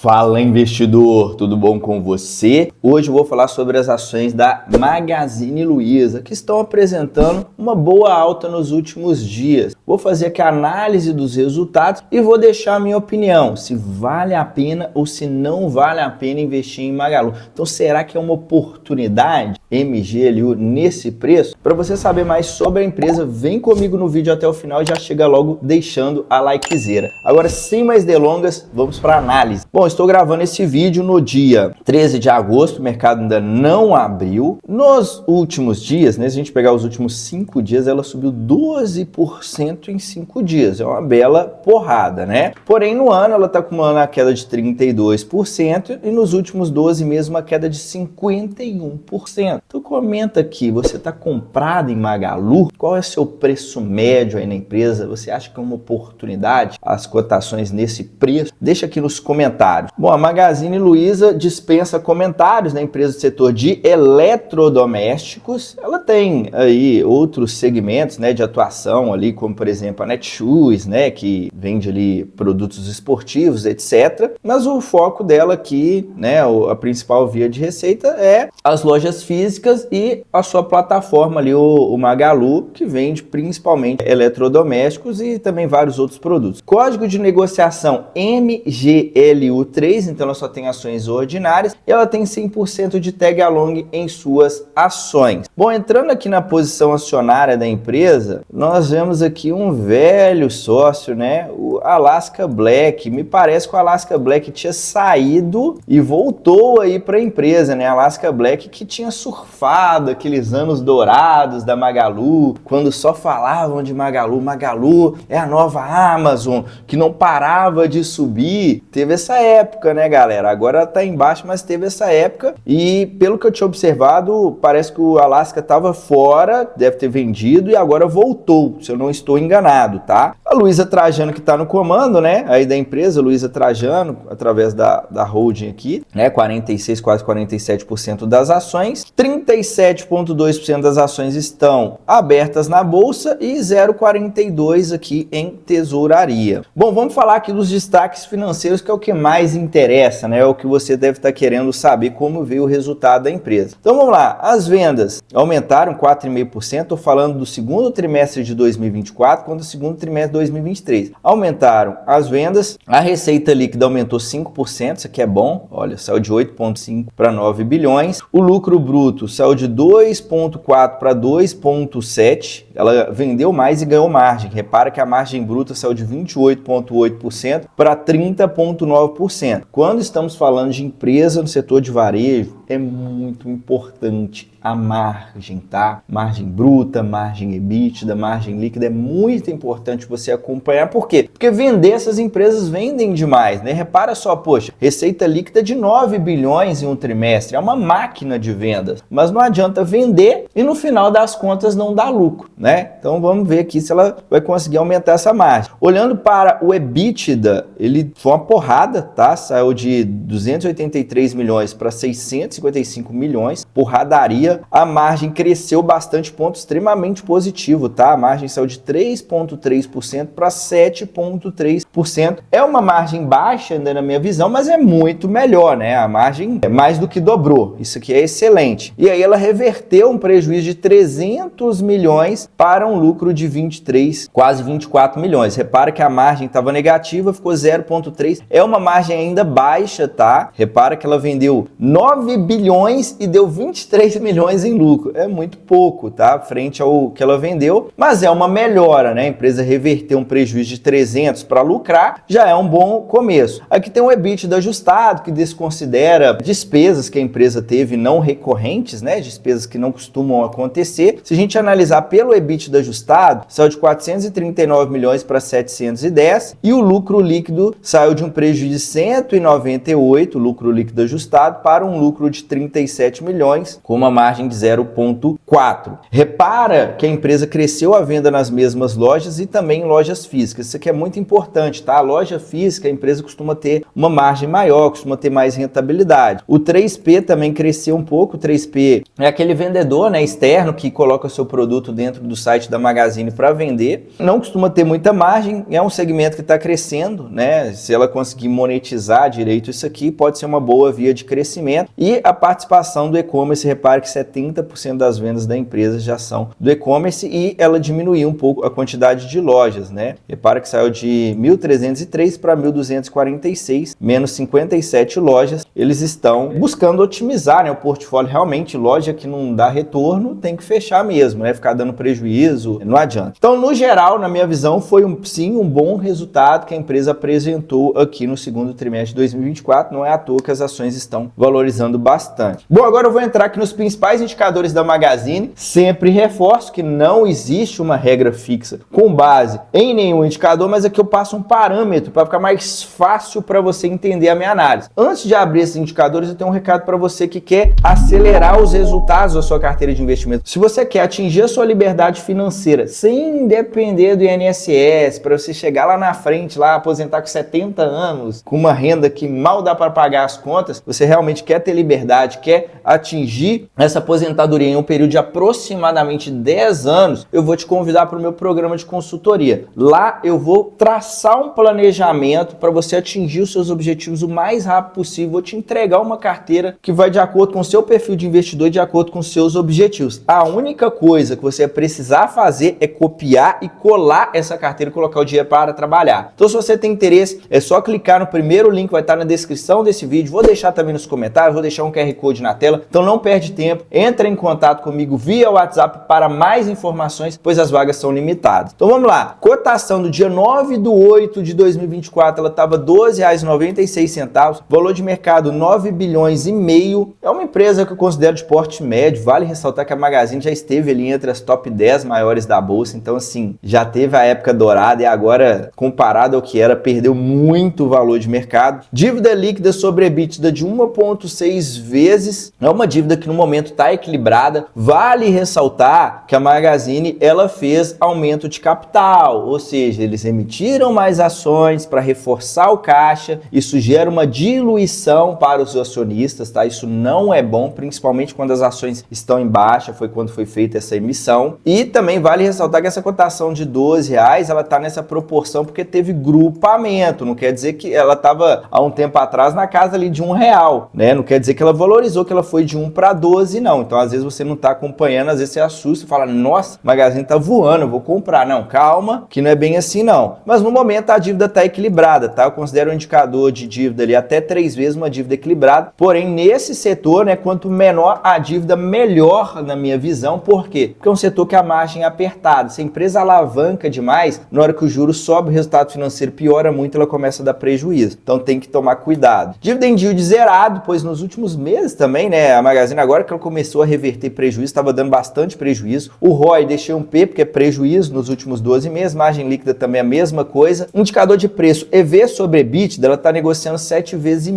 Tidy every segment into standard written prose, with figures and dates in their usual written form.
Fala, investidor, tudo bom com você? Hoje eu vou falar sobre as ações da Magazine Luiza, que estão apresentando uma boa alta nos últimos dias. Vou fazer aqui a análise dos resultados e vou deixar a minha opinião, se vale a pena ou se não vale a pena investir em Magalu. Então, será que é uma oportunidade MGLU nesse preço? Para você saber mais sobre a empresa, vem comigo no vídeo até o final e já chega logo deixando a likezeira. Agora, sem mais delongas, vamos para a análise. Bom, estou gravando esse vídeo no dia 13 de agosto, o mercado ainda não abriu. Nos últimos dias, né, se a gente pegar os últimos 5 dias, ela subiu 12% em 5 dias. É uma bela porrada, né? Porém, no ano, ela está acumulando a queda de 32% e nos últimos 12 meses, uma queda de 51%. Então, comenta aqui, você está comprado em Magalu? Qual é o seu preço médio aí na empresa? Você acha que é uma oportunidade as cotações nesse preço? Deixa aqui nos comentários. Bom, a Magazine Luiza dispensa comentários na empresa do setor de eletrodomésticos. Ela tem aí outros segmentos, né, de atuação ali, como por exemplo a Netshoes, né, que vende ali produtos esportivos, etc. Mas o foco dela aqui, né, a principal via de receita é as lojas físicas e a sua plataforma ali, o Magalu, que vende principalmente eletrodomésticos e também vários outros produtos. Código de negociação MGLU3, então ela só tem ações ordinárias e ela tem 100% de tag along em suas ações. Bom, entrando aqui na posição acionária da empresa, nós vemos aqui um velho sócio, né, o Alaska Black. Me parece que o Alaska Black tinha saído e voltou aí para a empresa, né? Alaska Black que tinha surfado aqueles anos dourados da Magalu, quando só falavam de Magalu. Magalu é a nova Amazon, que não parava de subir. Teve essa época, né, galera? Agora ela tá embaixo, mas teve essa época e pelo que eu tinha observado, parece que o Alaska estava fora, deve ter vendido e agora voltou, se eu não estou enganado, tá? A Luiza Trajano que tá no comando, né, aí da empresa, Luiza Trajano, através da holding aqui, né, 46, quase 47% das ações, 37,2% das ações estão abertas na bolsa e 0,42% aqui em tesouraria. Bom, vamos falar aqui dos destaques financeiros, que é o que mais interessa, né? É o que você deve estar querendo saber como veio o resultado da empresa. Então vamos lá, as vendas aumentaram 4,5%, estou falando do segundo trimestre de 2024 contra o segundo trimestre de 2023. Aumentaram as vendas, a receita líquida aumentou 5%, isso aqui é bom, olha, saiu de 8,5 para 9 bilhões. O lucro bruto saiu de 2,4 para 2,7, ela vendeu mais e ganhou margem. Repara que a margem bruta saiu de 28,8% para 30,9%. Quando estamos falando de empresa no setor de varejo, é muito importante a margem, tá? Margem bruta, margem EBITDA, margem líquida, é muito importante você acompanhar. Por quê? Porque vender, essas empresas vendem demais, né? Repara só, poxa, receita líquida de 9 bilhões em um trimestre, é uma máquina de vendas, mas não adianta vender e no final das contas não dá lucro, né? Então vamos ver aqui se ela vai conseguir aumentar essa margem. Olhando para o EBITDA, ele foi uma porrada, tá? Saiu de 283 milhões para 655 milhões, porradaria. A margem cresceu bastante, ponto extremamente positivo, tá? A margem saiu de 3,3% para 7,3%. É uma margem baixa ainda na minha visão, mas é muito melhor, né? A margem é mais do que dobrou. Isso aqui é excelente. E aí ela reverteu um prejuízo de 300 milhões para um lucro de 23, quase 24 milhões. Repara que a margem estava negativa, ficou 0,3. É uma margem ainda baixa, tá? Repara que ela vendeu 9 bilhões e deu 23 milhões em lucro. É muito pouco, tá? Frente ao que ela vendeu, mas é uma melhora, né? A empresa reverter um prejuízo de 300 para lucrar, já é um bom começo. Aqui tem o EBITDA ajustado, que desconsidera despesas que a empresa teve não recorrentes, né? Despesas que não costumam acontecer. Se a gente analisar pelo EBITDA ajustado, saiu de 439 milhões para 710 e o lucro líquido saiu de um prejuízo de 198, lucro líquido ajustado, para um lucro de 37 milhões bilhões, com uma margem de 0,4. Repara que a empresa cresceu a venda nas mesmas lojas e também em lojas físicas. Isso aqui é muito importante, tá? A loja física, a empresa costuma ter uma margem maior, costuma ter mais rentabilidade. O 3P também cresceu um pouco. O 3P é aquele vendedor, né, externo que coloca seu produto dentro do site da Magazine para vender. Não costuma ter muita margem, é um segmento que está crescendo, né? Se ela conseguir monetizar direito isso aqui, pode ser uma boa via de crescimento. E a participação do e-commerce, repare que 70% das vendas da empresa já são do e-commerce e ela diminuiu um pouco a quantidade de lojas, né? Repara que saiu de 1.303 para 1.246, menos 57 lojas. Eles estão buscando otimizar, né, o portfólio. Realmente, loja que não dá retorno tem que fechar mesmo, né? Ficar dando prejuízo, não adianta. Então, no geral, na minha visão, foi sim um bom resultado que a empresa apresentou aqui no segundo trimestre de 2024. Não é à toa que as ações estão valorizando bastante. Bom, agora eu vou entrar aqui nos principais indicadores da Magazine. Sempre reforço que não existe uma regra fixa com base em nenhum indicador, mas aqui eu passo um parâmetro para ficar mais fácil para você entender a minha análise. Antes de abrir esses indicadores, eu tenho um recado para você que quer acelerar os resultados da sua carteira de investimento. Se você quer atingir a sua liberdade financeira sem depender do INSS, para você chegar lá na frente, lá aposentar com 70 anos, com uma renda que mal dá para pagar as contas, você realmente quer ter liberdade, quer atingir essa aposentadoria em um período de aproximadamente 10 anos, eu vou te convidar para o meu programa de consultoria. Lá eu vou traçar um planejamento para você atingir os seus objetivos o mais rápido possível. Vou te entregar uma carteira que vai de acordo com o seu perfil de investidor e de acordo com os seus objetivos. A única coisa que você vai precisar fazer é copiar e colar essa carteira e colocar o dinheiro para trabalhar. Então, se você tem interesse, é só clicar no primeiro link, vai estar na descrição desse vídeo. Vou deixar também nos comentários, vou deixar um QR Code na tela. Então, não perde tempo, entra em contato comigo via WhatsApp para mais informações, pois as vagas são limitadas. Então, vamos lá. Cotação do dia 9/8 de 2024, ela estava R$ 12,96. Valor de mercado 9 bilhões e meio. É uma empresa que eu considero de porte médio. Vale ressaltar que a Magazine já esteve ali entre as top 10 maiores da bolsa. Então, assim, já teve a época dourada e agora, comparado ao que era, perdeu muito valor de mercado. Dívida líquida sobre EBITDA de 1,6 vezes. É uma dívida que no momento está equilibrada. Vale ressaltar que a Magazine, ela fez aumento de capital, ou seja, eles emitiram mais ações para reforçar o caixa. Isso gera uma diluição para os acionistas, tá? Isso não é bom, principalmente quando as ações estão em baixa, foi quando foi feita essa emissão. E também vale ressaltar que essa cotação de R$12, ela tá nessa proporção porque teve grupamento, não quer dizer que ela estava há um tempo atrás na casa ali de R$1, né? Não quer dizer que ela valorizou, que ela foi de 1 para 12, não. Então, às vezes você não tá acompanhando, às vezes você assusta e fala, nossa, o Magazine tá voando, eu vou comprar. Não, calma, que não é bem assim não. Mas no momento a dívida tá equilibrada, tá? Eu considero um indicador de dívida ali até 3 vezes uma dívida equilibrada. Porém, nesse setor, né, quanto menor a dívida, melhor na minha visão. Por quê? Porque é um setor que a margem é apertada. Se a empresa alavanca demais, na hora que o juro sobe, o resultado financeiro piora muito, ela começa a dar prejuízo. Então tem que tomar cuidado. Dívida em yield zerado, pois nos últimos meses também, né, a Magazine agora que ela começou a reverter prejuízo, estava dando bastante prejuízo. O ROI deixei um P, porque é prejuízo nos últimos 12 meses. Margem líquida também é a mesma coisa. Indicador de preço EV sobre EBITDA, ela está negociando 7,5 vezes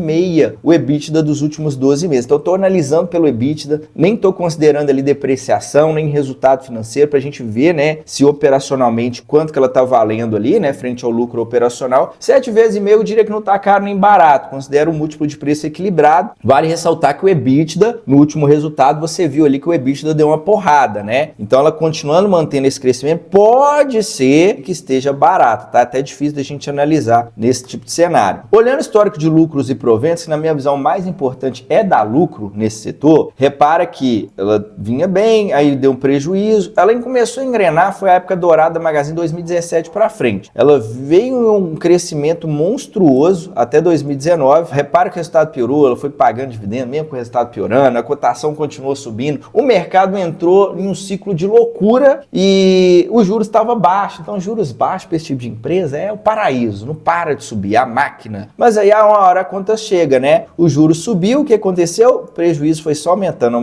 o EBITDA dos últimos 12 meses. Então eu estou analisando pelo EBITDA, nem estou considerando ali depreciação, nem resultado financeiro, para a gente ver, né, se operacionalmente quanto que ela está valendo ali, né, frente ao lucro operacional. 7,5 vezes eu diria que não está caro nem barato, considero um múltiplo de preço equilibrado. Vale ressaltar que o EBITDA, no último resultado, você viu ali que o EBITDA deu uma porrada, né? Então ela continuando mantendo esse crescimento, pode ser que esteja barato, tá? Até difícil da gente analisar nesse tipo de cenário. Olhando o histórico de lucros e proventos, que na minha visão o mais importante é dar lucro nesse setor, repara que ela vinha bem, aí deu um prejuízo, ela começou a engrenar, foi a época dourada da Magazine 2017 para frente. Ela veio em um crescimento monstruoso até 2019, repara que o resultado piorou, ela foi pagando dividendo, mesmo com o resultado piorando, a cotação continuou subindo, o mercado entrou em um ciclo de loucura e os juros estavam baixos. Então juros baixos para esse tipo de empresa é o paraíso, não para de subir, a máquina. Mas aí a uma hora a conta chega, né? O juros subiu, o que aconteceu? O prejuízo foi só aumentando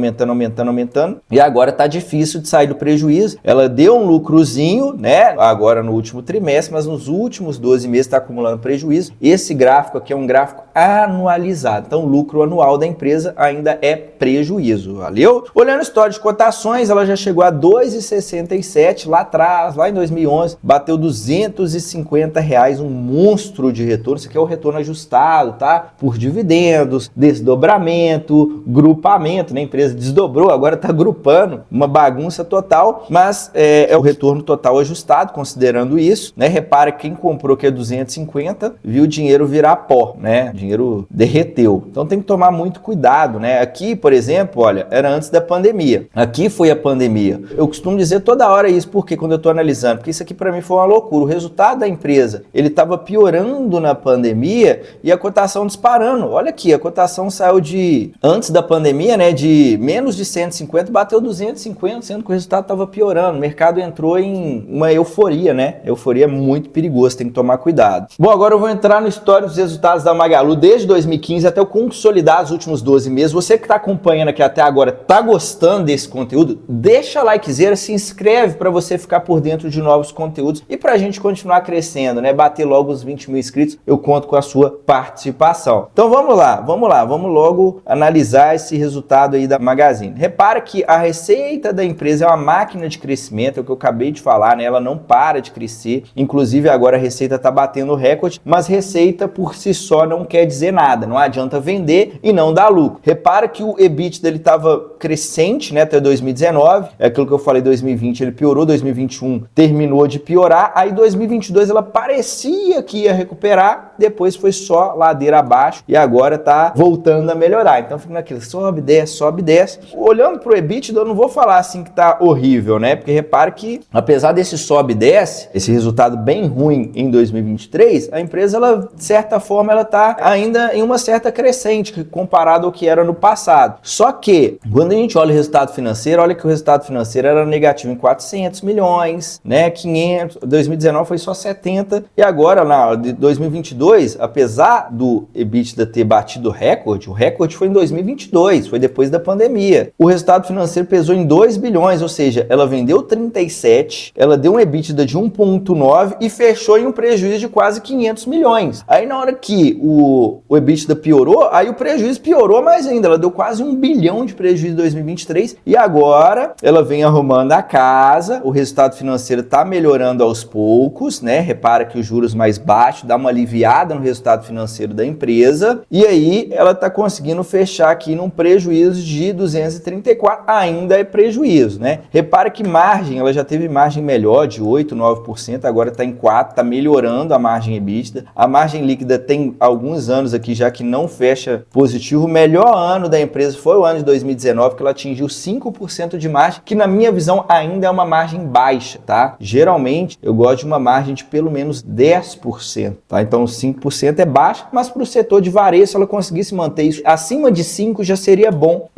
e agora tá difícil de sair do prejuízo. Ela deu um lucrozinho, né? Agora no último trimestre, mas nos últimos 12 meses está acumulando prejuízo. Esse gráfico aqui é um gráfico anualizado, então o lucro anual da empresa ainda é prejuízo, valeu? Olhando o histórico de cotações, ela já chegou a 2,67 lá atrás, lá em 2011, bateu R$250, um monstro de retorno. Isso aqui é o retorno ajustado, tá? Por dividendos, desdobramento, grupamento, né? A empresa desdobrou, agora tá grupando, uma bagunça total, mas é o retorno total ajustado, considerando isso, né? Repara que quem comprou que é 250, viu o dinheiro virar pó, né? O dinheiro derreteu. Então tem que tomar muito cuidado, né? Aqui, por exemplo, olha, era antes da pandemia. Aqui foi a pandemia. Eu costumo dizer toda hora isso, porque quando eu tô analisando, porque isso aqui para mim foi uma loucura. O resultado da empresa, ele estava piorando na pandemia e a cotação disparando. Olha aqui, a cotação saiu de, antes da pandemia, né, de menos de 150, bateu 250, sendo que o resultado estava piorando. O mercado entrou em uma euforia, né? Euforia é muito perigosa, tem que tomar cuidado. Bom, agora eu vou entrar no histórico dos resultados da Magalu desde 2015 até o consolidar os últimos 12 meses. Você que está acompanhando aqui até agora, tá gostando desse conteúdo? Deixa likezeira, se inscreve para você ficar por dentro de novos conteúdos e para a gente continuar crescendo, né? Bater logo os 20 mil inscritos, eu conto com a sua participação. Então vamos lá, vamos logo analisar esse resultado aí da Magazine. Repara que a receita da empresa é uma máquina de crescimento, é o que eu acabei de falar, né? Ela não para de crescer, inclusive agora a receita está batendo recorde, mas receita por si só não quer dizer nada, não adianta vender e não dar lucro. Repara que o EBITDA ele estava crescente, né, até 2019, é aquilo que eu falei, 2020 ele piorou, 2021 terminou de piorar, aí 2022 ela parecia que ia recuperar, depois foi só ladeira abaixo e agora tá voltando a melhorar. Então fica naquilo, sobe, desce, sobe, desce. Olhando pro EBITDA, eu não vou falar assim que tá horrível, né, porque repara que apesar desse sobe e desce, esse resultado bem ruim em 2023, a empresa, ela, de certa forma, ela tá ainda em uma certa crescente comparado ao que era no passado. Só que, quando a gente olha o resultado financeiro, olha que o resultado financeiro era negativo em 400 milhões, né, 500, 2019 foi só 70, e agora, na de 2022, apesar do EBITDA ter batido o recorde foi em 2022, foi depois da pandemia. O resultado financeiro pesou em 2 bilhões, ou seja, ela vendeu 37, ela deu um EBITDA de 1,9 e fechou em um prejuízo de quase 500 milhões. Aí na hora que o EBITDA piorou, aí o prejuízo piorou mais ainda, ela deu quase 1 bilhão de prejuízo em 2023 e agora ela vem arrumando a casa, o resultado financeiro está melhorando aos poucos, né? Repara que os juros mais baixos dá uma aliviada no resultado financeiro da empresa e aí ela está conseguindo fechar aqui num prejuízo de 234, ainda é prejuízo, né? Repara que margem, ela já teve margem melhor de 8, 9%, agora está em 4%, está melhorando a margem EBITDA. A margem líquida tem alguns anos aqui já que não fecha positivo. O melhor ano da empresa foi o ano de 2019, que ela atingiu 5% de margem, que na minha visão ainda é uma margem baixa, tá? Geralmente eu gosto de uma margem de pelo menos 10%, tá? Então 5% é baixo, mas para o setor de varejo, se ela conseguisse manter isso acima de 5% já seria bom,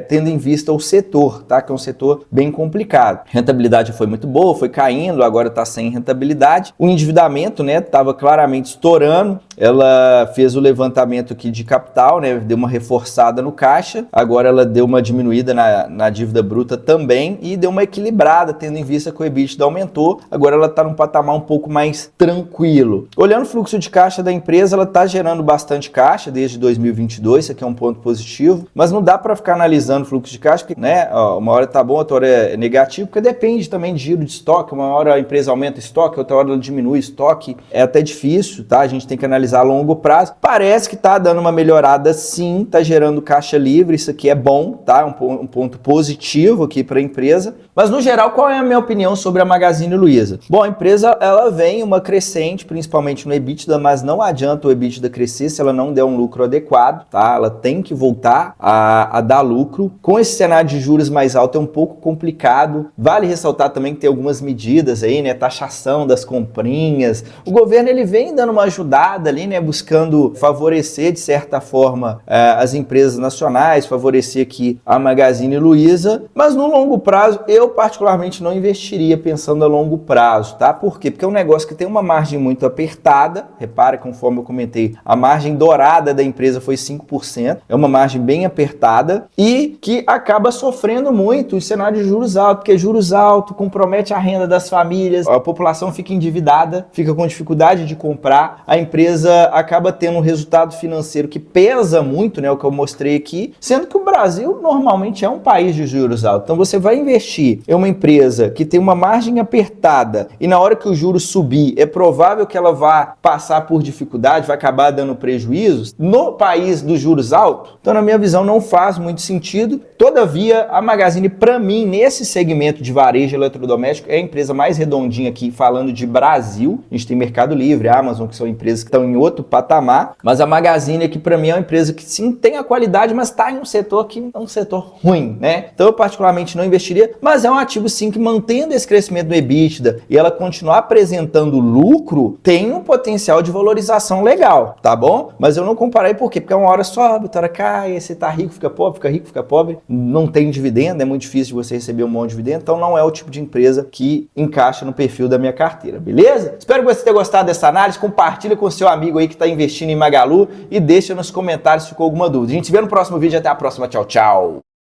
tendo em vista o setor, tá? Que é um setor bem complicado. A rentabilidade foi muito boa, foi caindo, agora está sem rentabilidade. O endividamento, né, estava claramente estourando. Ela fez o levantamento aqui de capital, né, deu uma reforçada no caixa, agora ela deu uma diminuída na dívida bruta também e deu uma equilibrada, tendo em vista que o EBITDA aumentou, agora ela está num patamar um pouco mais tranquilo. Olhando o fluxo de caixa da empresa, ela está gerando bastante caixa desde 2022, isso aqui é um ponto positivo, mas não dá para ficar analisando o fluxo de caixa, porque, né, uma hora tá bom, outra hora é negativo, porque depende também de giro de estoque, uma hora a empresa aumenta o estoque, outra hora ela diminui o estoque, é até difícil, tá? A gente tem que analisar a longo prazo. Parece que tá dando uma melhorada sim, tá gerando caixa livre, isso aqui é bom, tá? Um ponto positivo aqui para a empresa. Mas no geral, qual é a minha opinião sobre a Magazine Luiza? Bom, a empresa ela vem uma crescente, principalmente no EBITDA, mas não adianta o EBITDA crescer se ela não der um lucro adequado, tá? Ela tem que voltar a dar lucro. Com esse cenário de juros mais alto é um pouco complicado. Vale ressaltar também que tem algumas medidas aí, né? Taxação das comprinhas. O governo ele vem dando uma ajudada ali, né? Buscando favorecer de certa forma as empresas nacionais, favorecer aqui a Magazine Luiza, mas no longo prazo eu particularmente não investiria pensando a longo prazo, tá? Por quê? Porque é um negócio que tem uma margem muito apertada, repara, conforme eu comentei, a margem dourada da empresa foi 5%, é uma margem bem apertada e que acaba sofrendo muito o cenário de juros altos, porque juros altos compromete a renda das famílias, a população fica endividada, fica com dificuldade de comprar, a empresa acaba tendo um resultado financeiro que pesa muito, né, o que eu mostrei aqui, aqui, sendo que o Brasil normalmente é um país de juros altos. Então você vai investir em uma empresa que tem uma margem apertada e na hora que o juros subir, é provável que ela vá passar por dificuldade, vai acabar dando prejuízos no país dos juros altos. Então, na minha visão, não faz muito sentido. Todavia, a Magazine, para mim, nesse segmento de varejo eletrodoméstico, é a empresa mais redondinha aqui, falando de Brasil. A gente tem Mercado Livre, Amazon, que são empresas que estão em outro patamar, mas a Magazine aqui, para mim, é uma empresa que sim, tem a qualidade, mas está em um setor que é um setor ruim, né? Então, eu particularmente não investiria, mas é um ativo sim que, mantendo esse crescimento do EBITDA e ela continuar apresentando lucro, tem um potencial de valorização legal, tá bom? Mas eu não comparei por quê? Porque uma hora sobe, outra hora cai, você tá rico, fica pobre, fica rico, fica pobre, não tem dividendo, é muito difícil de você receber um monte de dividendo, então não é o tipo de empresa que encaixa no perfil da minha carteira, beleza? Espero que você tenha gostado dessa análise, compartilha com o seu amigo aí que está investindo em Magalu e deixa nos comentários se ficou alguma dúvida. A gente se vê no próximo vídeo, até a próxima, tchau, tchau!